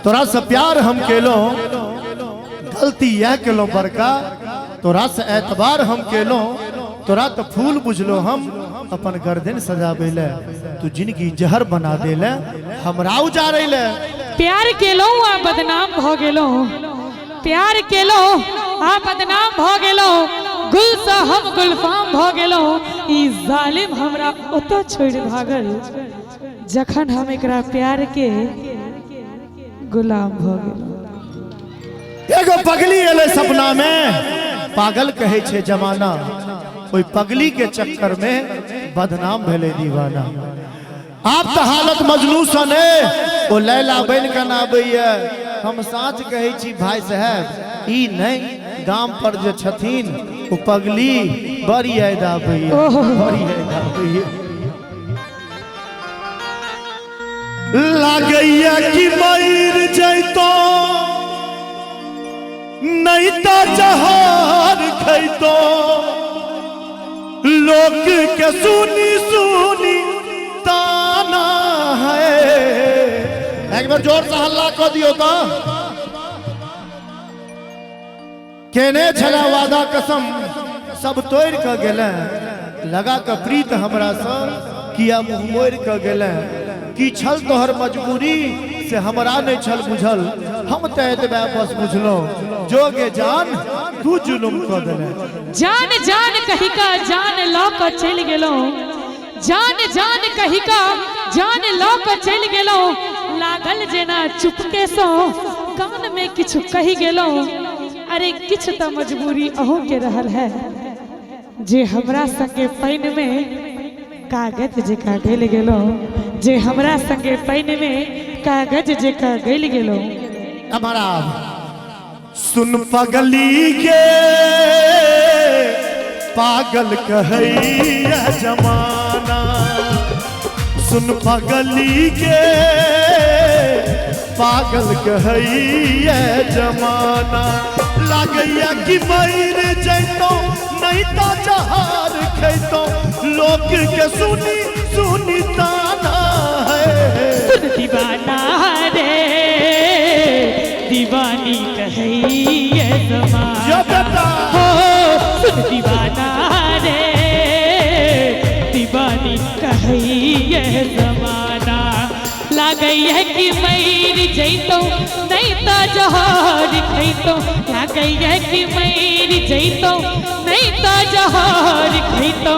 तोरा से प्यार हम केलो गलती यह केलो बड़का, तोरा से एतबार हम केलो, तोरा तो फूल बुझलो हम अपन गर्दन सजाबे ले, तू जिंदगी जहर बना दे ले, हमरा उजारे ले। प्यार केलो आ बदनाम भ गेलो, प्यार केलो आ बदनाम भ गेलो, गुल से हम गुलफाम भ गेलो। ई जालिम हमरा ओतो छोड़ भागल जखन हम एकरा प्यार के गुलाम भ गेलो। एगो पगली एले सपना में, पागल कहे छे जमाना, कोई पगली के चक्कर में बदनाम भेले दीवाना। आप तो हालत मजनू सने ओ लैला बन के ना आबैया। हम साच कहे छी भाई साहब, ई नहीं गाम पर जे छथिन ओ पगली बड़ी याद आबैया, बड़ी याद आबैया। लागैया कि मर जैतो नहीं तो जहर खैतो, लोक के सुनी सुनी ताना है। एक बार जोर से हल्ला कर दियो तो। केने छला वादा कसम सब तोड़ के गेले, लगा के प्रीत हमरा से किया मुंह मोड़ के गेले। की छल तोहर मजबूरी से हमरा नहीं छल बुझल, हम तो एतबे बस बुझलो, जोगे जान तू जुलुम कर देले। जान जान कही का जान लो के चल गेलो, जान जान कही का जान लो के चल गेलो। लागल जेना चुपके सो कान में किछु कही गेलो। अरे किछु तो मजबूरी अहो के रहल है, जे हमरा संगे पैन में कागज जेका गल गेलो, जे हमरा संगे पैन में कागज जेका गल गेलो। हमारा सुन पगली के पागल कहैया जमाना, सुन पगली के पागल कहैया जमाना। लागैया कि मर जैतो नहीं तो जहर खैतो, लोक के सुनी सुनी ताना है। सुन दीवाना रे दीवानी कहैया जमाना, हो सुन दीवाना रे दीवानी कहैया जमाना। लागैया कि मर जैतो नहीं तो जहर खैतो, लागैया कि मर जैतो नहीं तो जहर खैतो,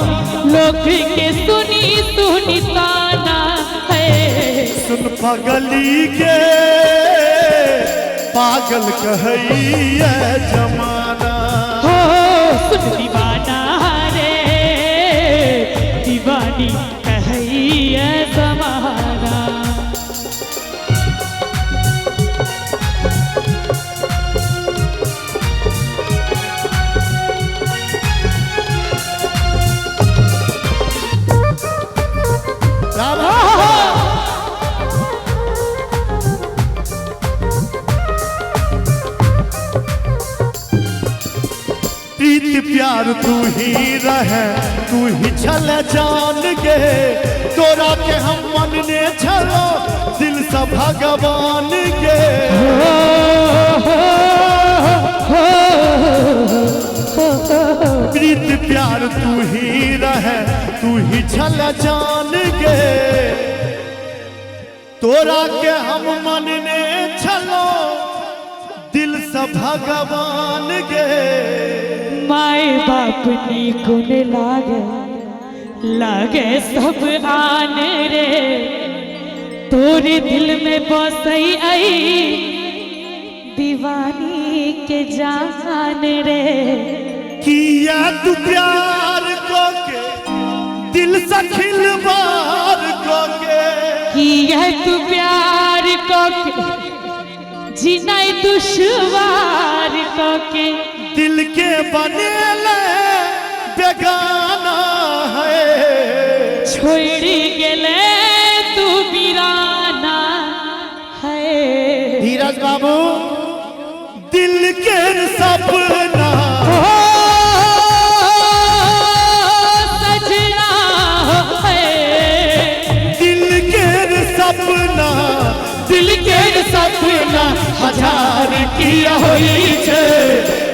लोक के सुनी सुनी ताना है। सुन पगली के पागल कहैया जमाना, हो सुन दीवाना रे दीवानी कहैया जमाना। प्रीत प्यार तू ही रहे, तू ही छल जान गे, तोरा के हम मन ने छलो दिल से भगवान गे। प्रीत प्यार तू ही रहे, तू ही छल जान गे, तोरा के हम मन ने छलो दिल से भगवान गे। माए बाप नी गुन लागे, लागे सब आन रे, तोरे दिल में बसई आई दीवानी के जान रे। किया तू प्यार को के दिल से खिलवाड़ को के, किया तू प्यार को के जीना दुश्वार को के, दिल के बनेले बेगाना है, छोड़ गेले तू वीराना है। धीरज बाबू दिल के सपना सजना है, दिल के सपना, दिल के सपना हजार किया होई छे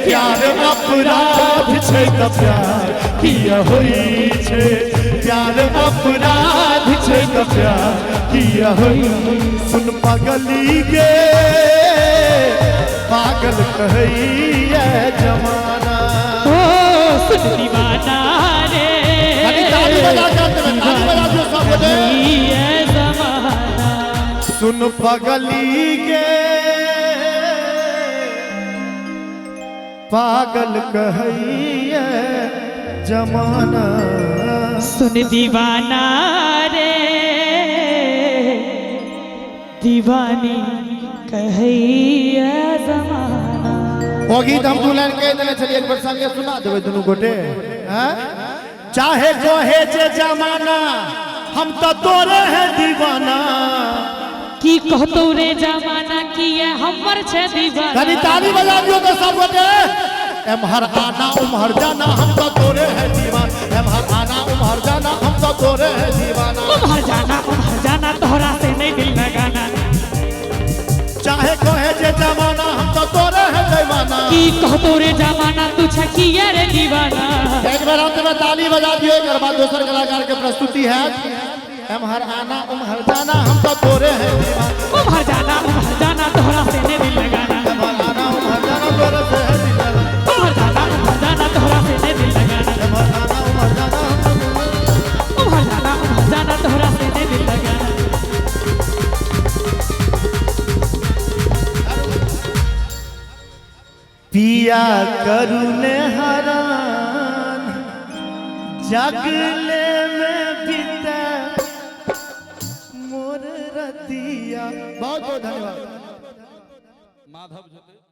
प्यार अपराध छे त प्यार किया होई छे प्यार अपराध छे त प्यार किया होई सुन पगली गे पागल कहैया जमाना ओ सुन दीवाना रे ताली बजा दियो सब बजे ये जमाना सुन पगली गे पागल कहैया जमाना सुन दीवाना रे दीवानी कहैया जमाना। वो गीत हम दुल्हन कह देने चलिए एक बार संगे सुना देवे दोनों गोटे हैं चाहे कहे जे जमाना हम तो तोरे है दीवाना की कहतो रे जमाना की ये हमर छे दीवाना कनी ताली बजा दियो तो सब गोटे एमहर आना उमहर जाना हम तो तोरे है दीवाना एमहर आना उमहर जाना हम तो तोरे है दीवाना उमहर जाना तोहरा से नहीं दिल लगाना चाहे कहे जे जमाना हम तो तोरे है दीवाना की कहतो रे जमाना तू छकी रे दीवाना। एक बार अंत में ताली बजा दियो एक बाद दूसरे कलाकार के प्रस्तुति है एमहर आना उमहर जाना हम तो तोरे है दीवाना उमहर जाना तोहरा से नहीं दिल लगाना एमहर आना उमहर जाना तोरे से है दीवाना उमहर जाना तोहरा से नहीं दिल लगाना एमहर आना उमहर जाना तोहरा से नहीं दिल लगाना। पिया करुणे हरान जगले में बीता मोर रतिया बहुत बहुत धन्यवाद। माधव